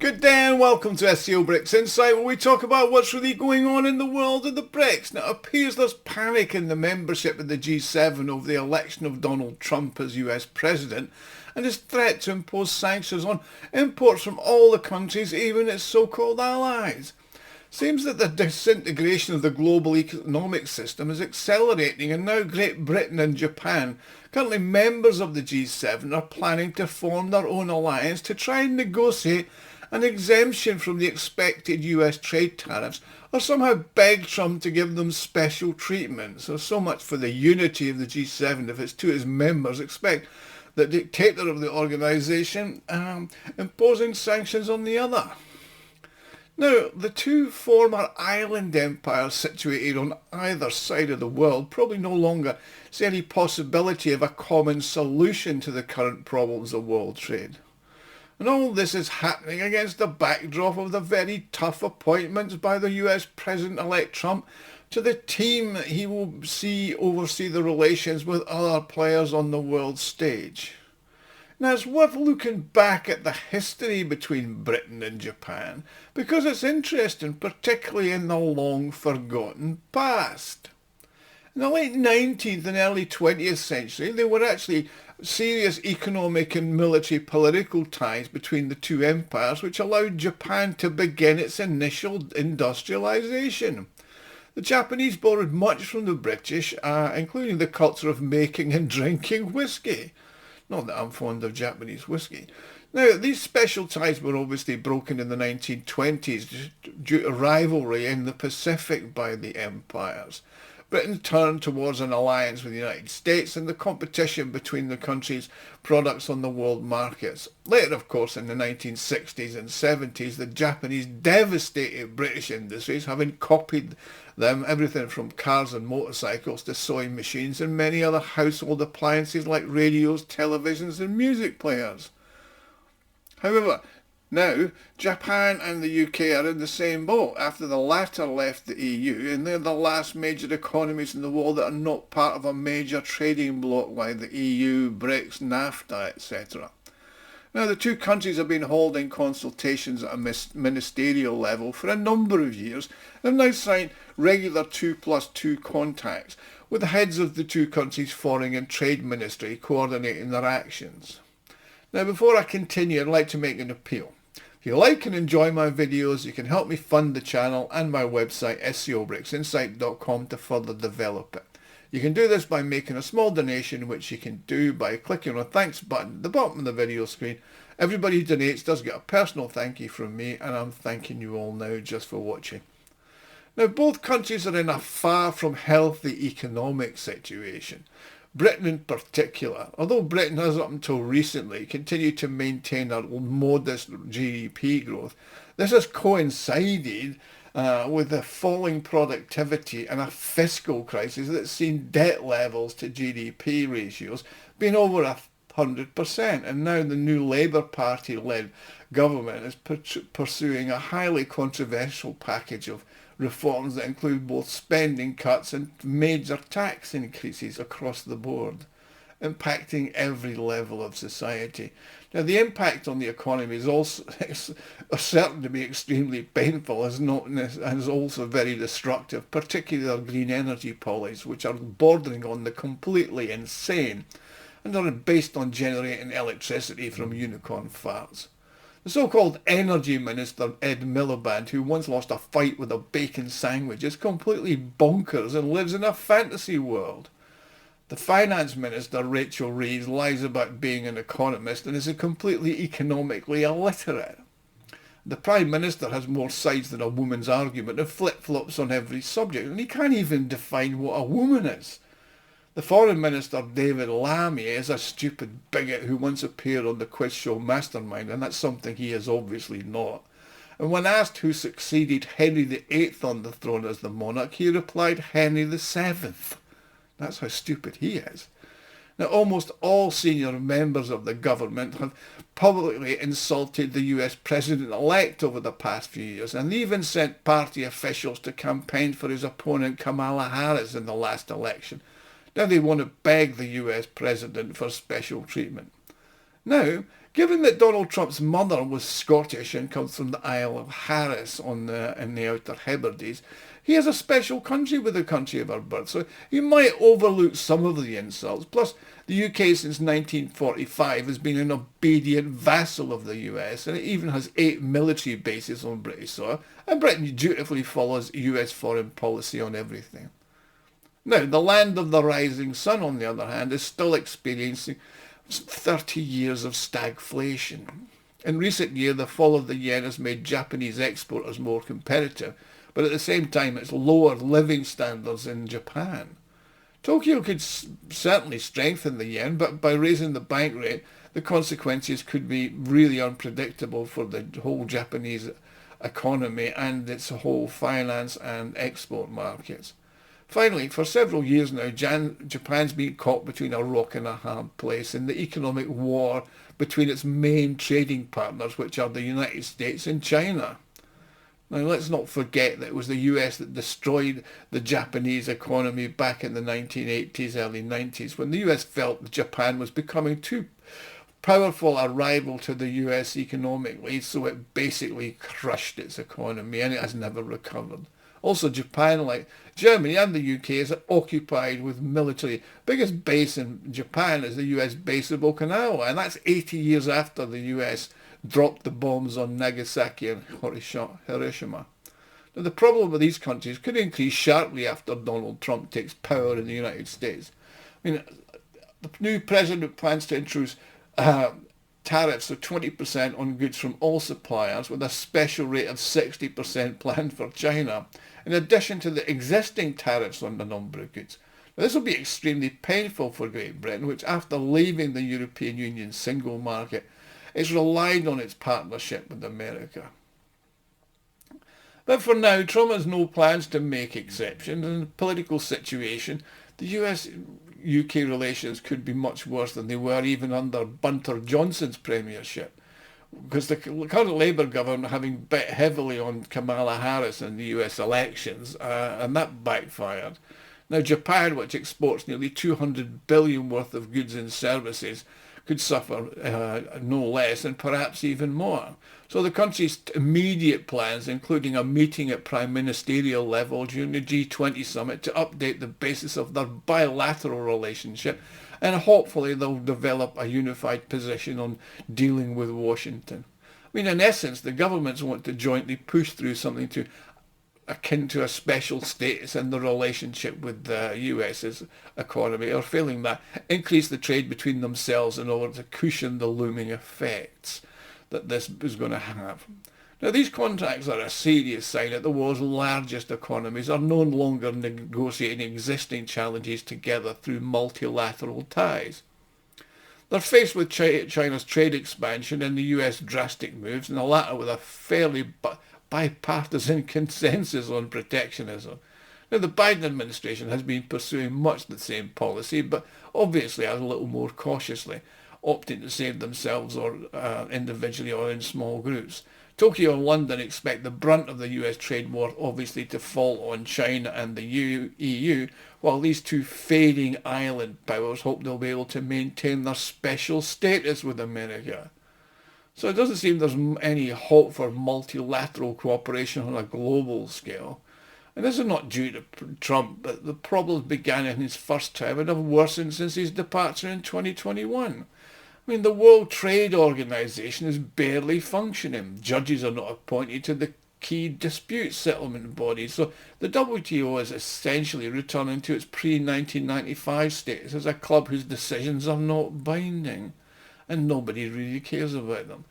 Good day and welcome to SCO BRICS Insight, where we talk about what's really going on in the world of the BRICS. Now, it appears there's panic in the membership of the G7 over the election of Donald Trump as US President and his threat to impose sanctions on imports from all the countries, even its so-called allies. Seems that the disintegration of the global economic system is accelerating, and now Great Britain and Japan, currently members of the G7, are planning to form their own alliance to try and negotiate an exemption from the expected US trade tariffs, or somehow beg Trump to give them special treatment. So much for the unity of the G7 if its two its members expect the dictator of the organisation imposing sanctions on the other. Now, the two former island empires situated on either side of the world probably no longer see any possibility of a common solution to the current problems of world trade. And all this is happening against the backdrop of the very tough appointments by the US President-elect Trump to the team he will oversee the relations with other players on the world stage. Now, it's worth looking back at the history between Britain and Japan because it's interesting, particularly in the long-forgotten past. In the late 19th and early 20th century, there were actually serious economic and military political ties between the two empires, which allowed Japan to begin its initial industrialization. The Japanese borrowed much from the British, including the culture of making and drinking whiskey. Not that I'm fond of Japanese whiskey. Now, these special ties were obviously broken in the 1920s due to rivalry in the Pacific by the empires. Britain turned towards an alliance with the United States and the competition between the countries' products on the world markets. Later, of course, in the 1960s and 70s, the Japanese devastated British industries, having copied them, everything from cars and motorcycles to sewing machines and many other household appliances like radios, televisions and music players. However, now, Japan and the UK are in the same boat after the latter left the EU, and they're the last major economies in the world that are not part of a major trading bloc like the EU, BRICS, NAFTA, etc. Now, the two countries have been holding consultations at a ministerial level for a number of years and have now signed regular 2+2 contacts with the heads of the two countries' foreign and trade ministry coordinating their actions. Now, before I continue, I'd like to make an appeal. If you like and enjoy my videos, you can help me fund the channel and my website scobricksinsight.com to further develop it. You can do this by making a small donation, which you can do by clicking on a thanks button at the bottom of the video screen. Everybody who donates does get a personal thank you from me, and I'm thanking you all now just for watching. Now, both countries are in a far from healthy economic situation. Britain in particular, although Britain has up until recently continued to maintain a modest GDP growth, this has coincided with the falling productivity and a fiscal crisis that's seen debt levels to GDP ratios being over 100%, and now the new Labour Party-led government is pursuing a highly controversial package of reforms that include both spending cuts and major tax increases across the board, impacting every level of society. Now, the impact on the economy is also certain to be extremely painful, and is also very destructive, particularly our green energy policies, which are bordering on the completely insane and are based on generating electricity from unicorn farts. The so-called Energy Minister, Ed Miliband, who once lost a fight with a bacon sandwich, is completely bonkers and lives in a fantasy world. The Finance Minister, Rachel Reeves, lies about being an economist and is completely economically illiterate. The Prime Minister has more sides than a woman's argument and flip-flops on every subject, and he can't even define what a woman is. The Foreign Minister, David Lammy, is a stupid bigot who once appeared on the quiz show Mastermind, and that's something he is obviously not. And when asked who succeeded Henry VIII on the throne as the monarch, he replied Henry VII. That's how stupid he is. Now, almost all senior members of the government have publicly insulted the US President-elect over the past few years, and even sent party officials to campaign for his opponent Kamala Harris in the last election. Now they want to beg the US President for special treatment. Now, Given that Donald Trump's mother was Scottish and comes from the Isle of Harris in the Outer Hebrides, he has a special country with the country of her birth, so you might overlook some of the insults. Plus, the UK since 1945 has been an obedient vassal of the US, and it even has 8 military bases on British soil, and Britain dutifully follows US foreign policy on everything. Now, the land of the rising sun, on the other hand, is still experiencing 30 years of stagflation. In recent years, the fall of the yen has made Japanese exporters more competitive, but at the same time it's lowered living standards in Japan. Tokyo could certainly strengthen the yen, but by raising the bank rate, the consequences could be really unpredictable for the whole Japanese economy and its whole finance and export markets. Finally, for several years now, Japan's been caught between a rock and a hard place in the economic war between its main trading partners, which are the United States and China. Now, let's not forget that it was the US that destroyed the Japanese economy back in the 1980s, early 90s, when the US felt that Japan was becoming too powerful a rival to the US economically, so it basically crushed its economy and it has never recovered. Also, Japan, like Germany and the UK, is occupied with military. Biggest base in Japan is the US base of Okinawa, and that's 80 years after the US dropped the bombs on Nagasaki and Hiroshima. Now, the problem with these countries could increase sharply after Donald Trump takes power in the United States. I mean, the new president plans to introduce tariffs of 20% on goods from all suppliers, with a special rate of 60% planned for China, in addition to the existing tariffs on a number of goods. Now, this will be extremely painful for Great Britain, which after leaving the European Union's single market, is relied on its partnership with America. But for now, Trump has no plans to make exceptions. In the political situation, the US-UK relations could be much worse than they were even under Bunter Johnson's premiership, because the current Labour government having bet heavily on Kamala Harris in the US elections, and that backfired. Now, Japan, which exports nearly $200 billion worth of goods and services, could suffer no less and perhaps even more. So the country's immediate plans, including a meeting at prime ministerial level during the G20 summit to update the basis of their bilateral relationship, and hopefully they'll develop a unified position on dealing with Washington. I mean, in essence, the governments want to jointly push through something akin to a special status in the relationship with the US's economy, or failing that, increase the trade between themselves in order to cushion the looming effects that this is going to have. Now, these contacts are a serious sign that the world's largest economies are no longer negotiating existing challenges together through multilateral ties. They're faced with China's trade expansion and the US drastic moves, and the latter with a fairly bipartisan consensus on protectionism. Now, the Biden administration has been pursuing much the same policy, but obviously a little more cautiously, opting to save themselves or individually or in small groups. Tokyo and London expect the brunt of the US trade war obviously to fall on China and the EU, while these two fading island powers hope they'll be able to maintain their special status with America. So it doesn't seem there's any hope for multilateral cooperation on a global scale. And this is not due to Trump, but the problems began in his first term and have worsened since his departure in 2021. I mean, the World Trade Organization is barely functioning. Judges are not appointed to the key dispute settlement bodies. So the WTO is essentially returning to its pre-1995 status as a club whose decisions are not binding, and nobody really cares about them.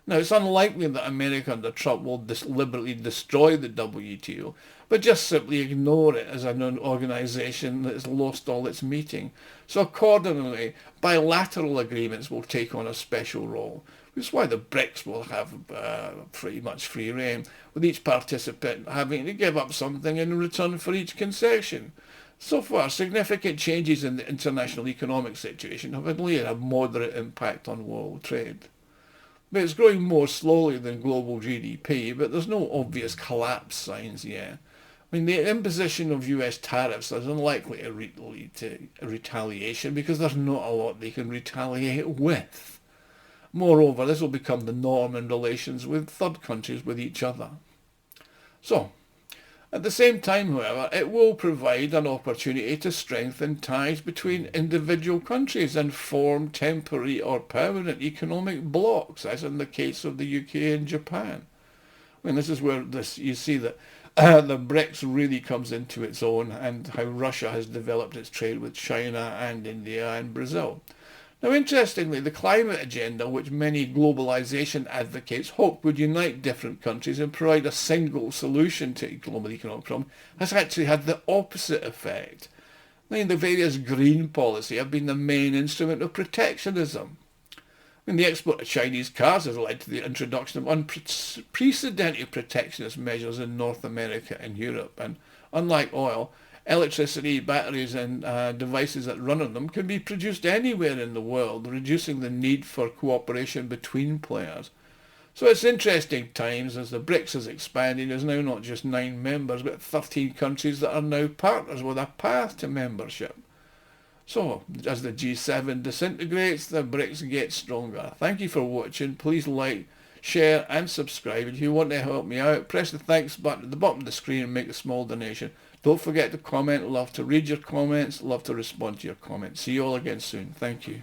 Now, it's unlikely that America under Trump will deliberately destroy the WTO, but just simply ignore it as an organisation that has lost all its meaning. So accordingly, bilateral agreements will take on a special role, which is why the BRICS will have pretty much free rein, with each participant having to give up something in return for each concession. So far, significant changes in the international economic situation have only had a moderate impact on world trade. But it's growing more slowly than global GDP, but there's no obvious collapse signs yet. I mean, the imposition of US tariffs is unlikely to lead to retaliation because there's not a lot they can retaliate with. Moreover, this will become the norm in relations with third countries with each other. So, at the same time, however, it will provide an opportunity to strengthen ties between individual countries and form temporary or permanent economic blocs, as in the case of the UK and Japan. I mean, this is where you see that the BRICS really comes into its own, and how Russia has developed its trade with China and India and Brazil. Now, interestingly, the climate agenda, which many globalization advocates hoped would unite different countries and provide a single solution to global economic problems, has actually had the opposite effect. I mean, the various green policy have been the main instrument of protectionism. I mean, the export of Chinese cars has led to the introduction of unprecedented protectionist measures in North America and Europe, and unlike oil, electricity, batteries and devices that run on them can be produced anywhere in the world, reducing the need for cooperation between players. So it's interesting times as the BRICS is expanding. There's now not just 9 members, but 13 countries that are now partners with a path to membership. So, as the G7 disintegrates, the BRICS get stronger. Thank you for watching. Please like, share and subscribe. If you want to help me out, press the thanks button at the bottom of the screen and make a small donation. Don't forget to comment. Love to read your comments. Love to respond to your comments. See you all again soon. Thank you.